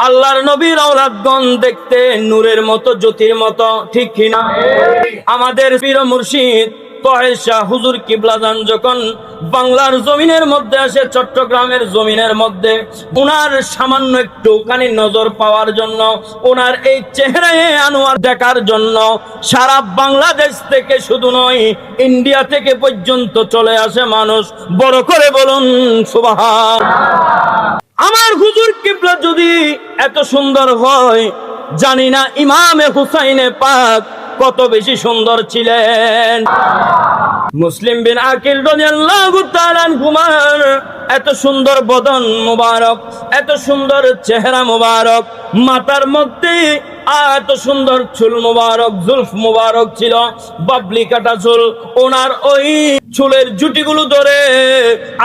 আল্লাহর নবীর আওলাদগণ দেখতে নূরের মতো, জ্যোতির মতো, ঠিক কিনা? আমাদের পীর মুর্শিদ তহে শাহ হুজুর কিবলাজান যখন বাংলার জমিনের মধ্যে আসে, চট্টগ্রামের জমিনের মধ্যে, ওনার সামান্য একটুখানি নজর পাওয়ার জন্য, ওনার এই চেহারায় আনোয়ার দেখার জন্য সারা বাংলাদেশ থেকে শুধু নয়, ইন্ডিয়া থেকে পর্যন্ত চলে আসে মানুষ। বড় করে বলুন সুবহান। আমার হুজুর কিবলা যদি এত সুন্দর হয়, জানি না ইমামে হুসাইনে পাক কত বেশি সুন্দর ছিলেন। মুসলিম বিন আকিল রাদিয়াল্লাহু তাআলা আনহুমার এত সুন্দর বদন মুবারক, এত সুন্দর চেহারা মুবারক, মাথার মধ্যে এত সুন্দর চুল মুবারক, জুলফ মুবারক ছিল, বাবলি কাটা চুল। ওনার ওই চুলের জুটিগুলো ধরে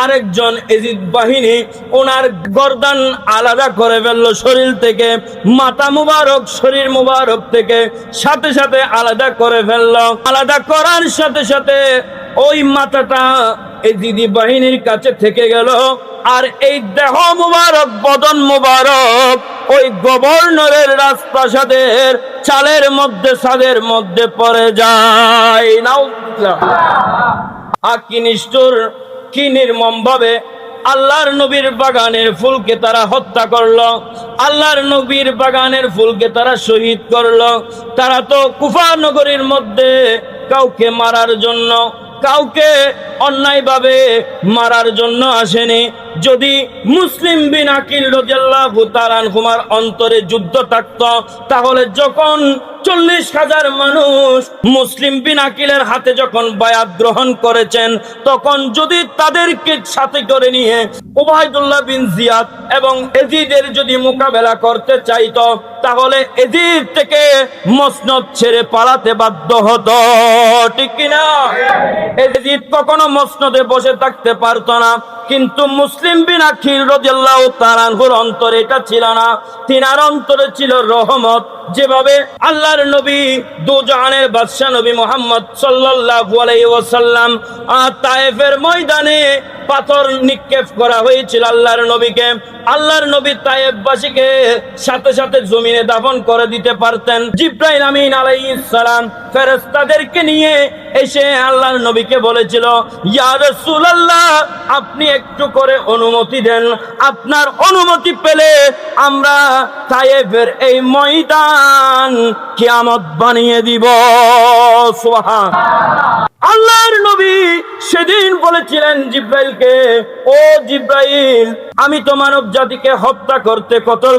আরেকজন এজিদ বাহিনী ওনার গর্দান আলাদা করে ফেললো শরীর থেকে, মাথা মুবারক শরীর মুবারক থেকে সাথে সাথে আলাদা করে ফেললো। আলাদা করার সাথে সাথে ওই মাথাটা এজিদি বাহিনীর কাছে থেকে গেল, আর এই দেহ মুবারক, বদন মুবারক ওই গভর্নরের রাজপ্রাসাদের চালের মধ্যে, ছাদের মধ্যে পড়ে যায়। নাউজুবিল্লাহ। কি নিষ্ঠুর, কি নির্মম ভাবে আল্লাহর নবীর বাগানের ফুলকে তারা হত্যা করলো, আল্লাহর নবীর বাগানের ফুলকে তারা শহীদ করলো। তারা তো কুফা নগরীর মধ্যে কাউকে মারার জন্য, কাউকে অন্যায়ভাবে মারার জন্য আসেনি। যদি মুসলিম বিন আকিল রাদিয়াল্লাহু তাআলা আনহুমার অন্তরে যুদ্ধ থাকতো, তাহলে যখন 40,000 মানুষ মুসলিম বিন আকিলের হাতে যখন বায়াত গ্রহণ করেছেন, তখন যদি তাদেরকে সাথে করে নিয়ে উবাইদুল্লাহ বিন জিয়াদ এবং এজিদের যদি মোকাবেলা করতে চাইতো, তাহলে এজিদ থেকে মসনদ ছেড়ে পালাতে বাধ্য হতো, ঠিক কিনা? এজিদ কখনো মসনদে বসে থাকতে পারতো না, কিন্তু মুসলিম বিন আকিল রাদিয়াল্লাহু তাআলা আনহুর অন্তরে এটা ছিল না। তিনার অন্তরে ছিল রহমত। যেভাবে আল্লাহর নবী দুজাহানের বাদশা নবী মুহাম্মদ সাল্লাল্লাহু আলাইহি ওয়াসাল্লাম তায়েফের ময়দানে পাথর নিক্ষেপ করা হয়েছিল আল্লাহর নবীকে, আল্লাহর নবী তায়েফবাসীকে সাথে সাথে জমিনে দাফন করে দিতে পারতেন। জিবরাইল আমিন আলাইহিস সালাম ফেরেশতাদেরকে নিয়ে এসে আল্লাহর নবীকে বলেছিল, ইয়া রাসূলুল্লাহ, আপনি একটু করে অনুমতি দেন, আপনার অনুমতি পেলে আমরা তায়েফের এই ময়দান কিয়ামত বানিয়ে দিব। সুবহান। আল্লাহর নবী সেদিন বলেছিলেন জিবরাইলকে, ও জিবরাইল, আমি তো মানব জাতিকে হত্যা করতে, কতল